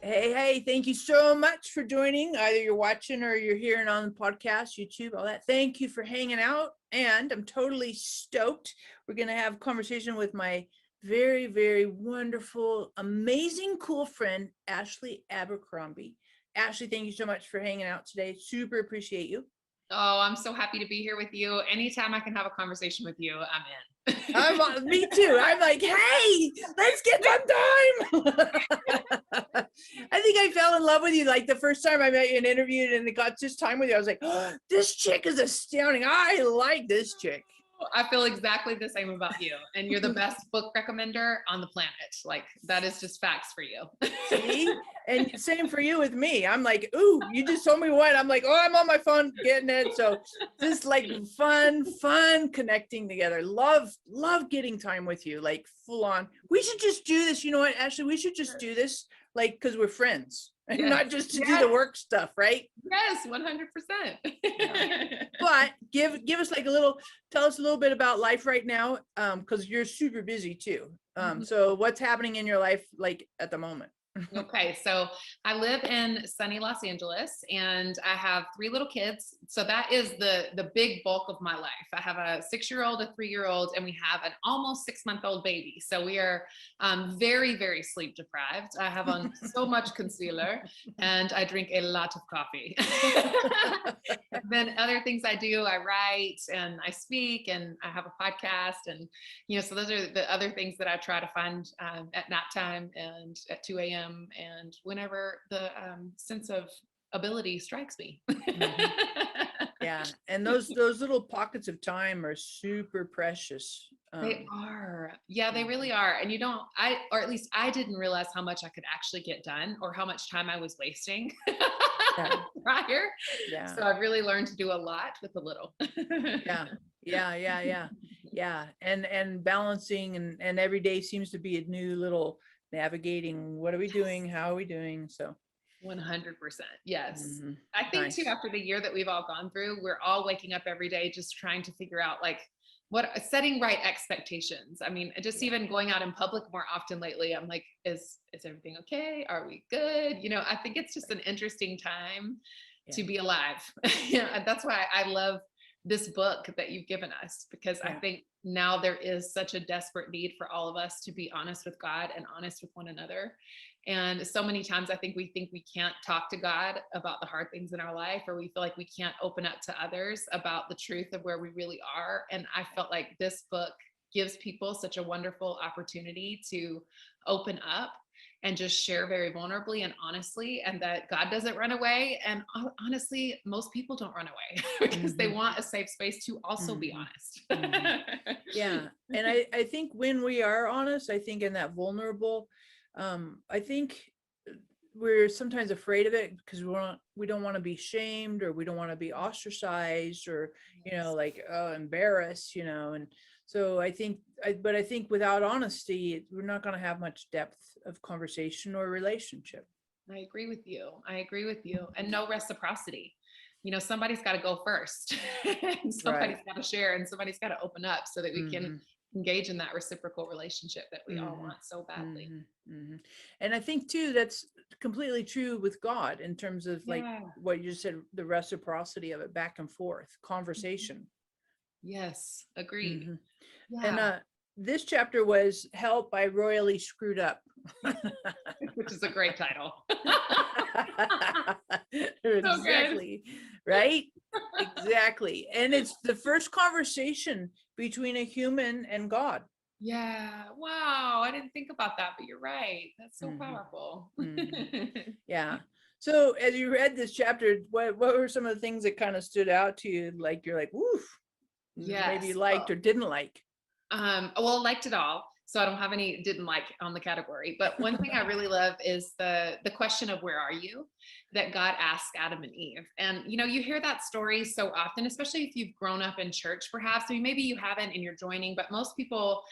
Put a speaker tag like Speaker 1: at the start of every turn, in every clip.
Speaker 1: Hey, thank you so much for joining. Either you're watching or you're hearing on the podcast, YouTube, all that. Thank you for hanging out. And I'm totally stoked. We're going to have a conversation with my very, very wonderful, amazing, cool friend, Ashley Abercrombie. Ashley, thank you so much for hanging out today. Super appreciate you.
Speaker 2: Oh, I'm so happy to be here with you. Anytime I can have a conversation with you, I'm in.
Speaker 1: Me too. I'm like, hey, let's get some time. I think I fell in love with you like the first time I met you and interviewed and got just time with you. I was like, oh, this chick is astounding. I like this chick.
Speaker 2: I feel exactly the same about you. And you're the best book recommender on the planet. Like, that is just facts for you.
Speaker 1: See? And same for you with me. I'm like, ooh, you just told me what? I'm like, oh, I'm on my phone getting it. So just like fun connecting together. Love getting time with you, like full on. We should just do this. You know what, Ashley? We should just do this like because we're friends and not just to do the work stuff, right?
Speaker 2: Yes, 100%.
Speaker 1: But give us like tell us a little bit about life right now, because you're super busy too. So what's happening in your life like at the moment?
Speaker 2: Okay, so I live in sunny Los Angeles and I have 3 little kids. So that is the big bulk of my life. I have a 6-year-old, a 3-year-old, and we have an almost 6-month-old baby. So we are very, very sleep deprived. I have on so much concealer and I drink a lot of coffee. And then other things I do, I write and I speak and I have a podcast. And, so those are the other things that I try to find at nap time and at 2 a.m. and whenever the sense of ability strikes me.
Speaker 1: Yeah, and those little pockets of time are super precious.
Speaker 2: They are. Yeah, they really are. And or at least I didn't realize how much I could actually get done or how much time I was wasting prior. Yeah. So I've really learned to do a lot with a little.
Speaker 1: Yeah. And balancing and every day seems to be a new little navigating. What are we doing? How are we doing? So
Speaker 2: 100%. Yes. I think too, after the year that we've all gone through, we're all waking up every day just trying to figure out like setting right expectations. I mean, just even going out in public more often lately, I'm like, is everything okay? Are we good? I think it's just an interesting time to be alive. That's why I love this book that you've given us, because I think now there is such a desperate need for all of us to be honest with God and honest with one another. And so many times I think we can't talk to God about the hard things in our life, or we feel like we can't open up to others about the truth of where we really are. And I felt like this book gives people such a wonderful opportunity to open up and just share very vulnerably and honestly, and that God doesn't run away. And honestly, most people don't run away because they want a safe space to also be honest.
Speaker 1: Yeah. And I think when we are honest, I think in that vulnerable, I think we're sometimes afraid of it because we don't want to be shamed, or we don't want to be ostracized, or like embarrassed, and so I think without honesty we're not going to have much depth of conversation or relationship.
Speaker 2: I agree with you. And no reciprocity. Somebody's got to go first and somebody's got to share and somebody's got to open up so that we can engage in that reciprocal relationship that we all want so badly.
Speaker 1: And I think too, that's completely true with God in terms of like what you said, the reciprocity of it, back and forth conversation.
Speaker 2: Yes, agreed.
Speaker 1: And this chapter was Help, I Royally Screwed Up.
Speaker 2: Which is a great title.
Speaker 1: Exactly. Right? Exactly. And it's the first conversation between a human and God.
Speaker 2: Yeah. Wow. I didn't think about that, but you're right. That's so powerful.
Speaker 1: Yeah. So as you read this chapter, what were some of the things that kind of stood out to you? Like, you're like, woof.
Speaker 2: Yes.
Speaker 1: Maybe you liked or didn't like.
Speaker 2: Well, liked it all. So I don't have any didn't like on the category. But one thing I really love is the question of where are you that God asked Adam and Eve. And, you hear that story so often, especially if you've grown up in church, perhaps. I mean, maybe you haven't and you're joining, but most people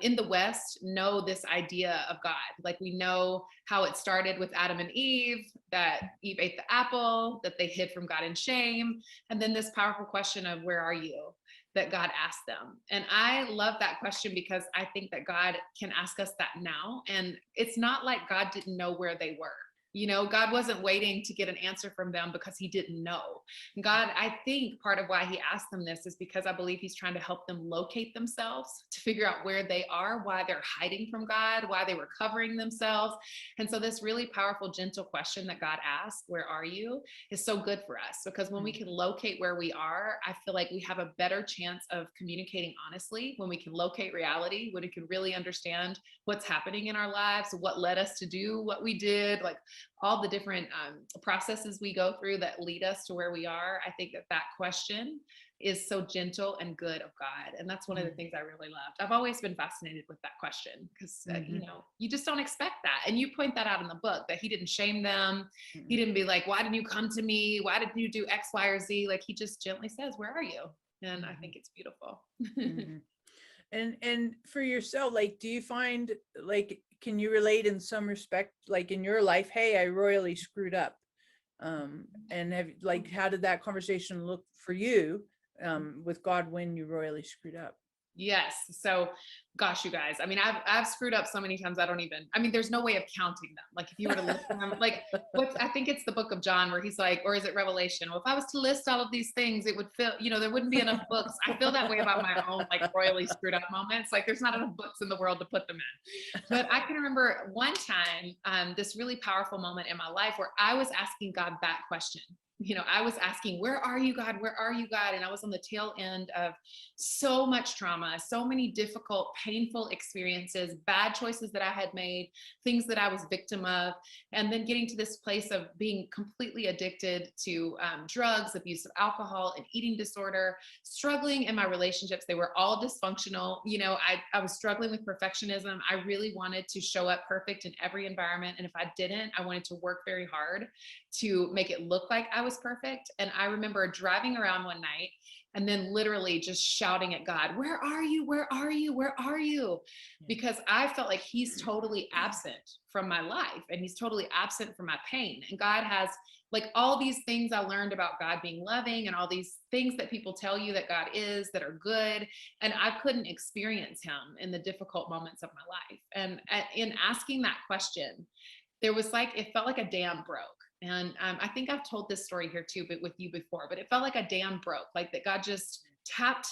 Speaker 2: in the West know this idea of God. Like, we know how it started with Adam and Eve, that Eve ate the apple, that they hid from God in shame. And then this powerful question of where are you that God asked them. And I love that question because I think that God can ask us that now. And it's not like God didn't know where they were. God wasn't waiting to get an answer from them because he didn't know. God, I think part of why he asked them this is because I believe he's trying to help them locate themselves, to figure out where they are, why they're hiding from God, why they were covering themselves. And so this really powerful, gentle question that God asked, where are you, is so good for us, because when we can locate where we are, I feel like we have a better chance of communicating honestly. When we can locate reality, when we can really understand what's happening in our lives, what led us to do what we did, like all the different processes we go through that lead us to where we are. I think that question is so gentle and good of God. And that's one of the things I really loved. I've always been fascinated with that question, because, you just don't expect that. And you point that out in the book, that he didn't shame them. He didn't be like, why didn't you come to me? Why didn't you do X, Y, or Z? Like, he just gently says, where are you? And I think it's beautiful.
Speaker 1: And for yourself, like, do you find, like, can you relate in some respect, like in your life, hey, I royally screwed up? And how did that conversation look for you with God when you royally screwed up?
Speaker 2: Yes. So, gosh, you guys, I mean, I've screwed up so many times. There's no way of counting them. Like, if you were to list them, like, I think it's the book of John where he's like, or is it Revelation? Well, if I was to list all of these things, it would fill, there wouldn't be enough books. I feel that way about my own, like, royally screwed up moments. Like, there's not enough books in the world to put them in. But I can remember one time, this really powerful moment in my life where I was asking God that question. I was asking, where are you, God? Where are you, God? And I was on the tail end of so much trauma, so many difficult, painful experiences, bad choices that I had made, things that I was victim of, and then getting to this place of being completely addicted to drugs, abuse of alcohol, and eating disorder, struggling in my relationships. They were all dysfunctional. I was struggling with perfectionism. I really wanted to show up perfect in every environment. And if I didn't, I wanted to work very hard to make it look like I was perfect. And I remember driving around one night and then literally just shouting at God, where are you? Where are you? Where are you? Because I felt like he's totally absent from my life, and he's totally absent from my pain. And God has, like, all these things I learned about God being loving, and all these things that people tell you that God is, that are good. And I couldn't experience him in the difficult moments of my life. And in asking that question, there was like, it felt like a dam broke. And I think I've told this story here too, but with you before, but it felt like a dam broke, like that God just tapped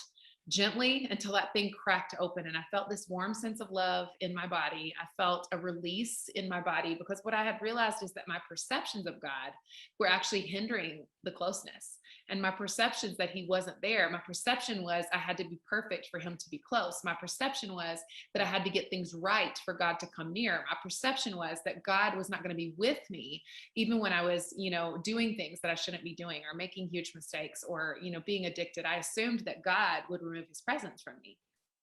Speaker 2: gently until that thing cracked open. And I felt this warm sense of love in my body. I felt a release in my body, because what I had realized is that my perceptions of God were actually hindering the closeness. And my perceptions that he wasn't there. My perception was I had to be perfect for him to be close. My perception was that I had to get things right for God to come near. My perception was that God was not going to be with me, even when I was, doing things that I shouldn't be doing, or making huge mistakes, or, being addicted. I assumed that God would remove his presence from me.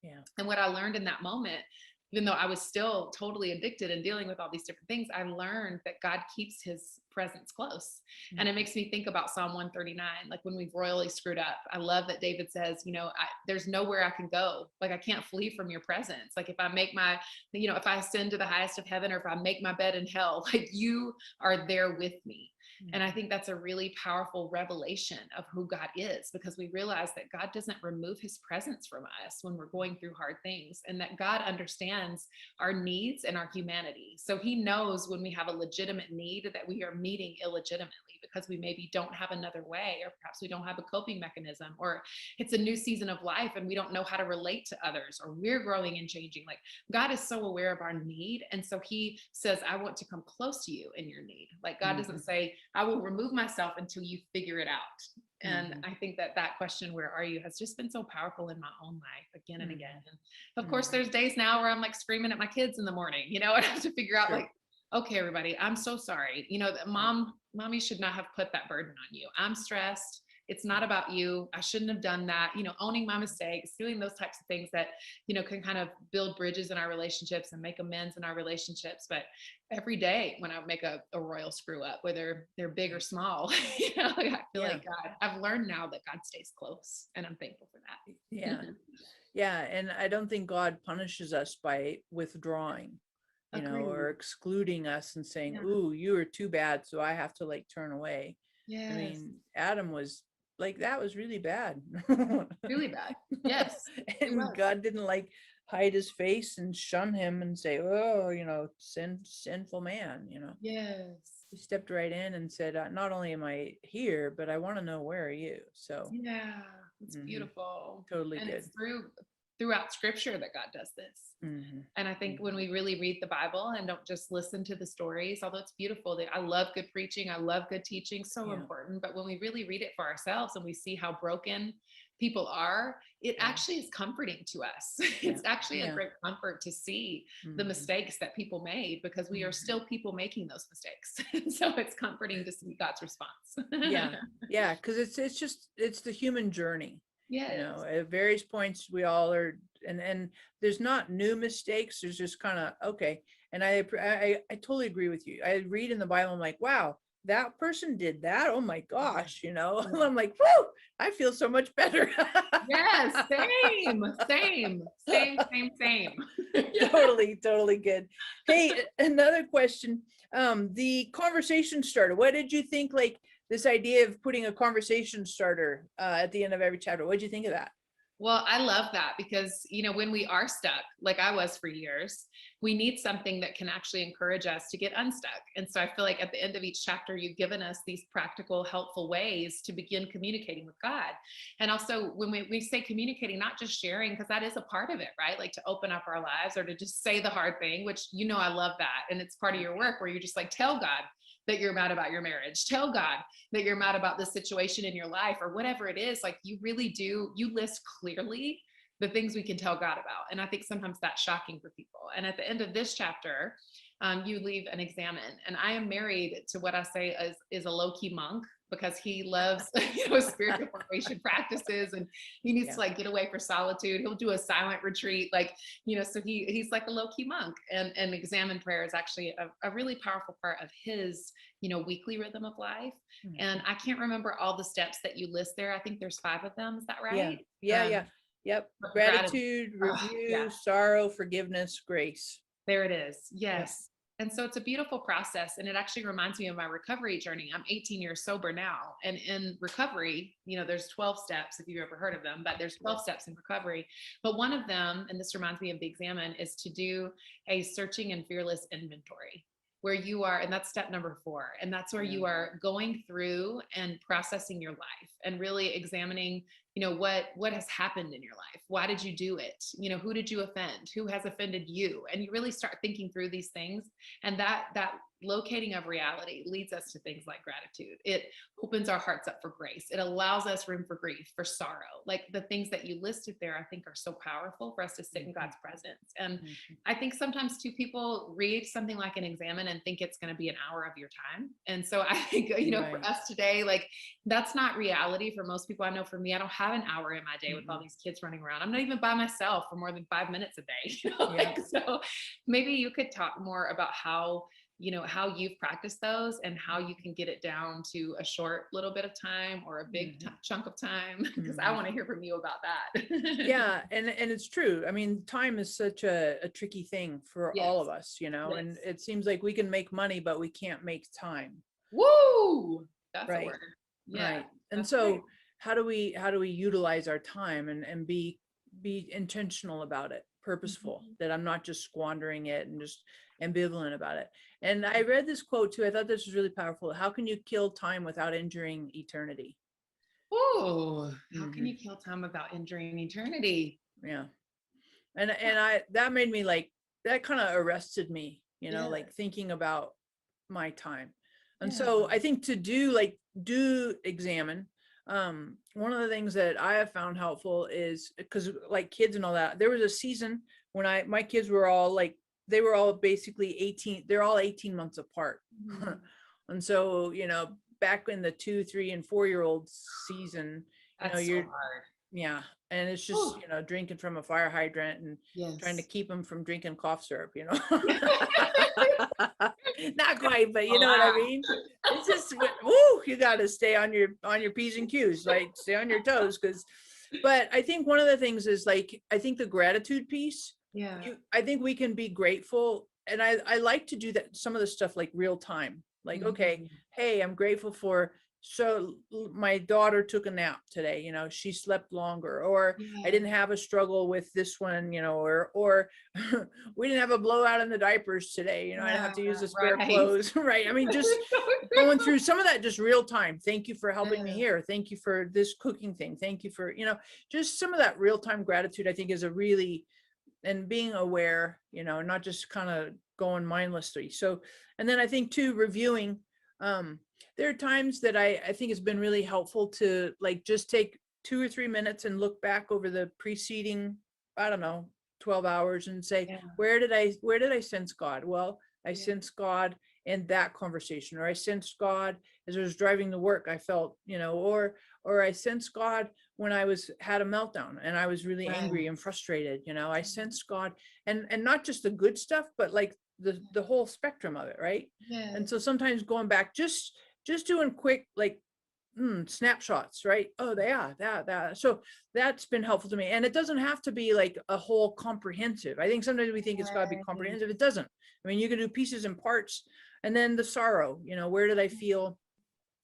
Speaker 1: Yeah.
Speaker 2: And what I learned in that moment, even though I was still totally addicted and dealing with all these different things, I learned that God keeps his presence close. And it makes me think about Psalm 139, like when we've royally screwed up. I love that David says, there's nowhere I can go. Like, I can't flee from your presence. Like, if I make if I ascend to the highest of heaven, or if I make my bed in hell, like, you are there with me. And I think that's a really powerful revelation of who God is, because we realize that God doesn't remove his presence from us when we're going through hard things, and that God understands our needs and our humanity. So he knows when we have a legitimate need that we are meeting illegitimately, because we maybe don't have another way, or perhaps we don't have a coping mechanism, or it's a new season of life and we don't know how to relate to others, or we're growing and changing. Like, God is so aware of our need. And so he says, I want to come close to you in your need. Like, God doesn't say, I will remove myself until you figure it out. And I think that question, where are you, has just been so powerful in my own life again and again. And of course, there's days now where I'm like screaming at my kids in the morning, and I have to figure out, like, okay, everybody, I'm so sorry. That mommy should not have put that burden on you. I'm stressed. It's not about you. I shouldn't have done that. Owning my mistakes, doing those types of things that, can kind of build bridges in our relationships and make amends in our relationships. But every day when I make a royal screw up, whether they're big or small, I feel like I've learned now that God stays close, and I'm thankful for that.
Speaker 1: Yeah. Yeah. And I don't think God punishes us by withdrawing, or excluding us and saying, ooh, you are too bad, so I have to, like, turn away.
Speaker 2: Yes.
Speaker 1: I mean, Adam was like, that was really bad.
Speaker 2: Really bad. Yes.
Speaker 1: And God didn't, like, hide his face and shun him and say, oh, sinful man,
Speaker 2: Yes.
Speaker 1: He stepped right in and said, not only am I here, but I want to know, where are you? So
Speaker 2: Yeah, it's
Speaker 1: mhm,
Speaker 2: beautiful.
Speaker 1: totally
Speaker 2: And
Speaker 1: good.
Speaker 2: it's throughout scripture that God does this.
Speaker 1: Hmm.
Speaker 2: And I think when we really read the Bible and don't just listen to the stories, although it's beautiful, that I love good preaching, I love good teaching, so
Speaker 1: Yeah.
Speaker 2: important. But when we really read it for ourselves and we see how broken people are, it
Speaker 1: Yeah.
Speaker 2: actually is comforting to us.
Speaker 1: Yeah.
Speaker 2: It's actually a
Speaker 1: Yeah.
Speaker 2: great comfort to see the
Speaker 1: Hmm.
Speaker 2: mistakes that people made, because we are still people making those mistakes. So it's comforting to see God's response.
Speaker 1: Yeah. Yeah. Cause it's the human journey.
Speaker 2: Yes.
Speaker 1: At various points we all are, and there's not new mistakes. There's just kind of, okay. And I totally agree with you. I read in the Bible, I'm like, wow, that person did that. Oh my gosh,
Speaker 2: Yeah.
Speaker 1: I'm like, whoa, I feel so much better.
Speaker 2: Yes, same. Yeah.
Speaker 1: Totally, totally good. Hey, another question. The conversation starter. What did you think, like this idea of putting a conversation starter at the end of every chapter? What did you think of that?
Speaker 2: Well, I love that because, when we are stuck, like I was for years, we need something that can actually encourage us to get unstuck. And so I feel like at the end of each chapter, you've given us these practical, helpful ways to begin communicating with God. And also, when we say communicating, not just sharing, because that is a part of it, right? Like to open up our lives or to just say the hard thing, which, I love that. And it's part of your work where you just like tell God that you're mad about your marriage. Tell God that you're mad about the situation in your life or whatever it is. Like you really do, you list clearly the things we can tell God about. And I think sometimes that's shocking for people. And at the end of this chapter, you leave and examine. And I am married to what I say is a low-key monk, because he loves spiritual formation practices, and he needs to like get away for solitude. He'll do a silent retreat, so he's like a low-key monk. And examine prayer is actually a really powerful part of his weekly rhythm of life.
Speaker 1: Mhm.
Speaker 2: And I can't remember all the steps that you list there. I think there's 5 of them. Is that
Speaker 1: Yeah.
Speaker 2: right?
Speaker 1: Yeah. Yep. Gratitude, review,
Speaker 2: Yeah.
Speaker 1: sorrow, forgiveness, grace.
Speaker 2: There it is.
Speaker 1: Yeah.
Speaker 2: Yes. And so it's a beautiful process. And it actually reminds me of my recovery journey. I'm 18 years sober now. And in recovery, there's 12 steps, if you've ever heard of them, but there's 12 steps in recovery. But one of them, and this reminds me of the examine, is to do a searching and fearless inventory, where you are, and that's step number 4. And that's where you are going through and processing your life and really examining, what has happened in your life. Why did you do it? Who did you offend? Who has offended you? And you really start thinking through these things. And that locating of reality leads us to things like gratitude. It opens our hearts up for grace. It allows us room for grief, for sorrow. Like the things that you listed there, I think are so powerful for us to sit in God's presence. And I think sometimes too, people read something like an examine and think it's going to be an hour of your time. And so I think, for us today, like that's not reality for most people. I know for me, I don't have an hour in my day with all these kids running around. I'm not even by myself for more than 5 minutes a day. So maybe you could talk more about how you've practiced those and how you can get it down to a short little bit of time or a big chunk of time, because I want to hear from you about that.
Speaker 1: Yeah. And it's true. I mean, time is such a tricky thing for all of us, and it seems like we can make money, but we can't make time.
Speaker 2: Woo! That's a word. Yeah.
Speaker 1: Right. And so how do we utilize our time and be intentional about it, purposeful, that I'm not just squandering it and just ambivalent about it. And I read this quote too. I thought this was really powerful. How can you kill time without injuring eternity?
Speaker 2: Oh, how can you kill time without injuring eternity?
Speaker 1: Yeah. And that made me like, that kind of arrested me, like thinking about my time. And so I think to do examine, one of the things that I have found helpful is, because like kids and all that, there was a season when my kids were all like, they were all basically 18, they're all 18 months apart. And so, back in the 2, 3, and 4-year-old season,
Speaker 2: you're so hard.
Speaker 1: Yeah. And it's just, drinking from a fire hydrant and trying to keep them from drinking cough syrup, Not quite, but you know what I mean? It's just, you got to stay on your P's and Q's, right? Stay on your toes. But I think one of the things is like, I think the gratitude piece, I think we can be grateful. And I like to do that, some of the stuff like real time, like, okay, hey, I'm grateful for my daughter took a nap today, she slept longer, or I
Speaker 2: Yeah.
Speaker 1: didn't have a struggle with this one, or we didn't have a blowout in the diapers today, I didn't have to use the spare
Speaker 2: Right.
Speaker 1: clothes, right? I mean, just
Speaker 2: So
Speaker 1: going
Speaker 2: true.
Speaker 1: through some of that, just real time. Thank you for helping me
Speaker 2: Yeah.
Speaker 1: here. Thank you for this cooking thing. Thank you for, just some of that real time gratitude, I think, is a really, and being aware, not just kind of going mindlessly. So, and then I think too, reviewing, there are times that I think it's been really helpful to like just take 2 or 3 minutes and look back over the preceding, I don't know, 12 hours and say,
Speaker 2: Yeah.
Speaker 1: where did I sense God? Well, I
Speaker 2: Yeah.
Speaker 1: sense God in that conversation, or I sensed God as I was driving to work. I felt, or I sensed God when I had a meltdown and I was really angry
Speaker 2: Right.
Speaker 1: and frustrated. I sensed God, and not just the good stuff, but like the whole spectrum of it, right? And so
Speaker 2: Yes.
Speaker 1: sometimes going back, just doing quick, like, snapshots, right? Oh, they are that. So that's been helpful to me. And it doesn't have to be like a whole comprehensive. I think sometimes we think it's got to be
Speaker 2: Right.
Speaker 1: comprehensive. It doesn't. I mean, you can do pieces and parts. And then the sorrow, where did I feel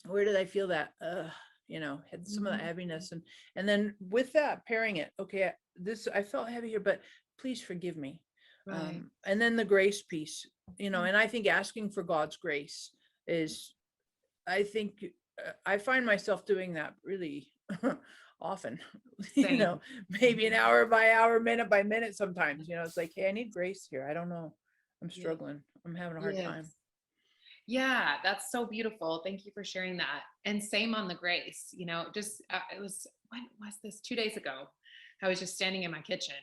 Speaker 1: that, had some of that
Speaker 2: Mhm.
Speaker 1: heaviness, and then with that, pairing it, okay, I felt heavy here, but please forgive me.
Speaker 2: Right.
Speaker 1: And then the grace piece,
Speaker 2: Mhm.
Speaker 1: and I think asking for God's grace is, I think, I find myself doing that really often,
Speaker 2: Same.
Speaker 1: maybe an hour by hour, minute by minute. Sometimes, it's like, hey, I need grace here. I don't know. I'm
Speaker 2: Yeah.
Speaker 1: struggling. I'm having a hard time.
Speaker 2: Yes. Yeah, that's so beautiful. Thank you for sharing that. And same on the grace, just it was, when was this? 2 days ago. I was just standing in my kitchen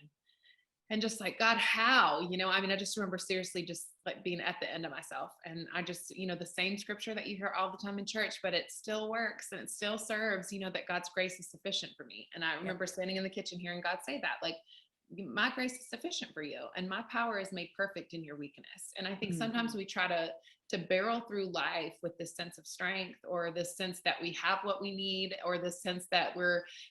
Speaker 2: and just like, God, how? I mean, I just remember seriously just like being at the end of myself. And I just, the same scripture that you hear all the time in church, but it still works and it still serves, that God's grace is sufficient for me. And I
Speaker 1: Yeah.
Speaker 2: remember standing in the kitchen hearing God say that, like, my grace is sufficient for you and my power is made perfect in your weakness. And I think
Speaker 1: Mm.
Speaker 2: sometimes we try to barrel through life with this sense of strength, or this sense that we have what we need, or this sense that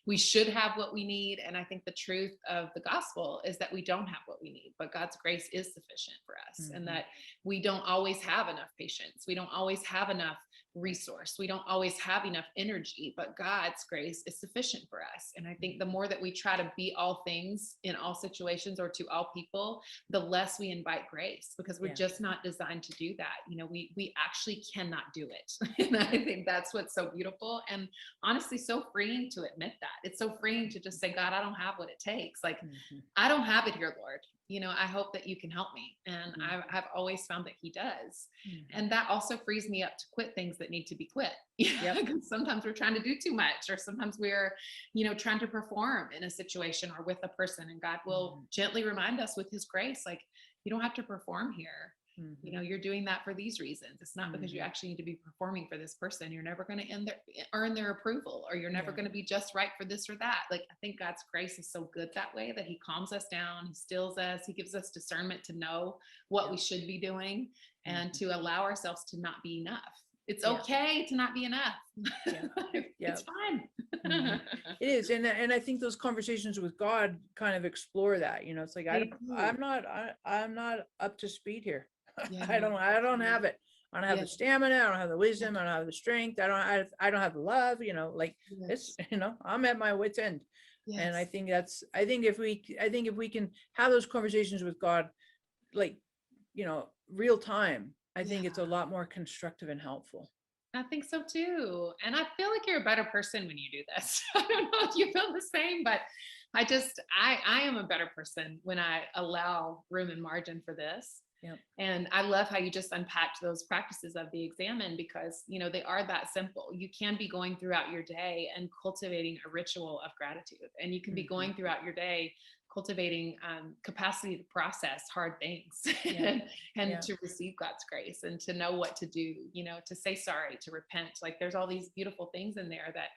Speaker 2: we should have what we need. And I think the truth of the gospel is that we don't have what we need, but God's grace is sufficient for us. And
Speaker 1: Mhm.
Speaker 2: that we don't always have enough patience, we don't always have enough resource, we don't always have enough energy, but God's grace is sufficient for us. And I think the more that we try to be all things in all situations or to all people, the less we invite grace, because we're
Speaker 1: Yeah.
Speaker 2: just not designed to do that. We actually cannot do it. And I think that's what's so beautiful and honestly so freeing to admit that. It's so freeing to just say, God, I don't have what it takes. Like,
Speaker 1: Mhm.
Speaker 2: I don't have it here, Lord. I hope that you can help me. And
Speaker 1: Mhm.
Speaker 2: I've always found that he does.
Speaker 1: Mhm.
Speaker 2: And that also frees me up to quit things that need to be quit.
Speaker 1: Yep.
Speaker 2: Because sometimes we're trying to do too much, or sometimes we're, trying to perform in a situation or with a person. And God will
Speaker 1: Mhm.
Speaker 2: gently remind us with his grace, like, you don't have to perform here.
Speaker 1: Mhm.
Speaker 2: You're doing that for these reasons. It's not because you
Speaker 1: Mhm.
Speaker 2: actually need to be performing for this person. You're never going to earn their approval, or you're never
Speaker 1: Yeah.
Speaker 2: going to be just right for this or that. Like, I think God's grace is so good that way, that he calms us down, he stills us, he gives us discernment to know what
Speaker 1: Yeah.
Speaker 2: we should be doing, and
Speaker 1: Mhm.
Speaker 2: to allow ourselves to not be enough. It's
Speaker 1: Yeah.
Speaker 2: okay to not be enough.
Speaker 1: Yeah. Yeah.
Speaker 2: It's fine.
Speaker 1: Mhm. It is, and I think those conversations with God kind of explore that. It's like, I
Speaker 2: They
Speaker 1: don't,
Speaker 2: do.
Speaker 1: I'm not up to speed here.
Speaker 2: Yeah.
Speaker 1: I don't have it. I don't have
Speaker 2: Yeah.
Speaker 1: the stamina. I don't have the wisdom. I don't have the strength. I don't have the love. Like it's,
Speaker 2: Yes.
Speaker 1: I'm at my wit's end. And I
Speaker 2: Yes.
Speaker 1: think if we can have those conversations with God, like, real time, I
Speaker 2: Yeah.
Speaker 1: think it's a lot more constructive and helpful.
Speaker 2: I think so too. And I feel like you're a better person when you do this. I don't know if you feel the same, but I am a better person when I allow room and margin for this.
Speaker 1: Yep.
Speaker 2: And I love how you just unpacked those practices of the examine, because, they are that simple. You can be going throughout your day and cultivating a ritual of gratitude. And you can be
Speaker 1: Mhm.
Speaker 2: going throughout your day cultivating capacity to process hard things
Speaker 1: Yeah.
Speaker 2: and
Speaker 1: Yeah.
Speaker 2: to receive God's grace and to know what to do, to say sorry, to repent. Like, there's all these beautiful things in there that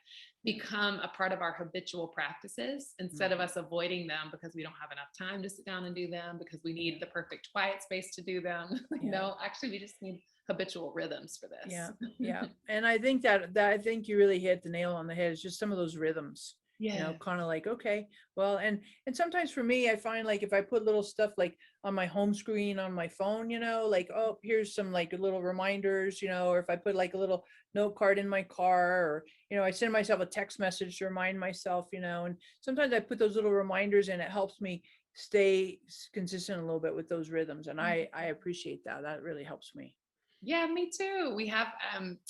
Speaker 2: become a part of our habitual practices, instead of
Speaker 1: Mhm.
Speaker 2: us avoiding them because we don't have enough time to sit down and do them, because we
Speaker 1: Yeah.
Speaker 2: need the perfect quiet space to do them.
Speaker 1: Yeah.
Speaker 2: Actually, we just need habitual rhythms for
Speaker 1: Yeah.
Speaker 2: this.
Speaker 1: Yeah. And I think that I think you really hit the nail on the head. It's just some of those rhythms, you know,
Speaker 2: Yeah.
Speaker 1: kind of like, okay, well, and sometimes for me, I find like if I put little stuff like on my home screen on my phone, you know, like, oh, here's some like little reminders, you know, or if I put like a little note card in my car, or, you know, I send myself a text message to remind myself, you know, and sometimes I put those little reminders and it helps me stay consistent a little bit with those rhythms. And I appreciate that. That really helps me.
Speaker 2: Yeah, me too. We have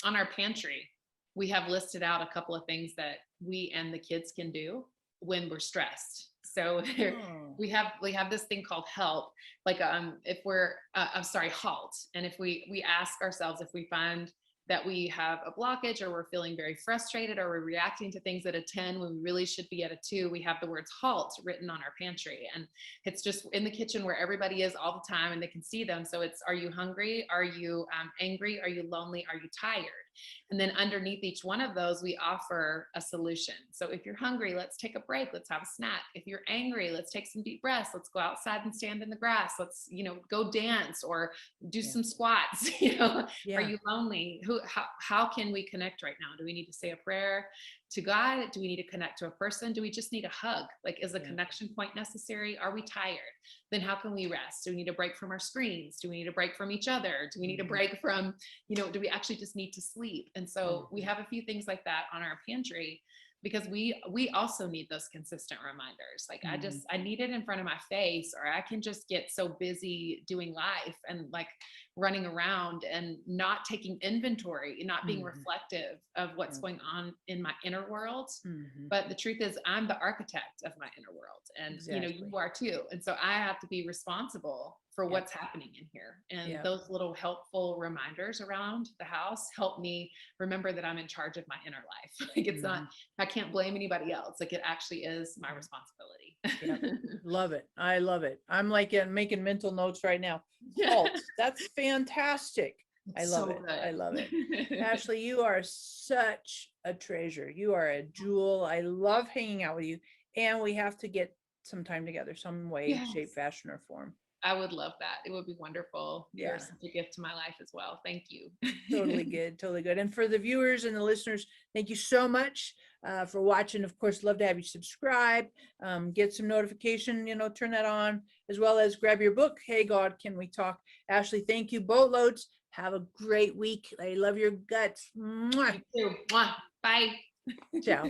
Speaker 2: on our pantry, we have listed out a couple of things that we and the kids can do when we're stressed. So there,
Speaker 1: Oh,
Speaker 2: we have this thing called help. Like if we're I'm sorry, halt. And if we ask ourselves if we find that we have a blockage or we're feeling very frustrated or we're reacting to things at a 10 when we really should be at a 2, we have the words halt written on our pantry. And it's just in the kitchen where everybody is all the time and they can see them. So it's, are you hungry? Are you angry? Are you lonely? Are you tired? And then underneath each one of those, we offer a solution. So if you're hungry, let's take a break. Let's have a snack. If you're angry, let's take some deep breaths. Let's go outside and stand in the grass. Let's, go dance or do some squats. Are
Speaker 1: yeah.
Speaker 2: you lonely? How can we connect right now? Do we need to say a prayer to God? Do we need to connect to a person? Do we just need a hug? Like, is a
Speaker 1: Yeah.
Speaker 2: connection point necessary? Are we tired? Then how can we rest? Do we need a break from our screens? Do we need a break from each other? Do we need a break from, do we actually just need to sleep? And so we have a few things like that on our pantry, because we also need those consistent reminders. Like I need it in front of my face, or I can just get so busy doing life and like running around and not taking inventory, not being reflective of what's going on in my inner world. But the truth is, I'm the architect of my inner world, and
Speaker 1: Exactly.
Speaker 2: you are too. And so I have to be responsible for what's happening in here. And those little helpful reminders around the house help me remember that I'm in charge of my inner life. Like it's not, I can't blame anybody else. Like it actually is my responsibility.
Speaker 1: Love it. I love it. I'm like making mental notes right now.
Speaker 2: Yeah.
Speaker 1: Halt. That's fantastic. I love
Speaker 2: So
Speaker 1: it.
Speaker 2: good.
Speaker 1: I love it. Ashley, you are such a treasure. You are a jewel. I love hanging out with you. And we have to get some time together, some way, shape,
Speaker 2: Yes.
Speaker 1: fashion, or form.
Speaker 2: I would love that. It would be wonderful. You're
Speaker 1: Yeah.
Speaker 2: such a gift to my life as well. Thank you.
Speaker 1: Totally good. Totally good. And for the viewers and the listeners, thank you so much for watching. Of course, love to have you subscribe, get some notification, turn that on, as well as grab your book. Hey, God, Can We Talk? Ashley, thank you boatloads. Have a great week. I love your guts. Mwah.
Speaker 2: You too. Mwah. Bye.
Speaker 1: Ciao.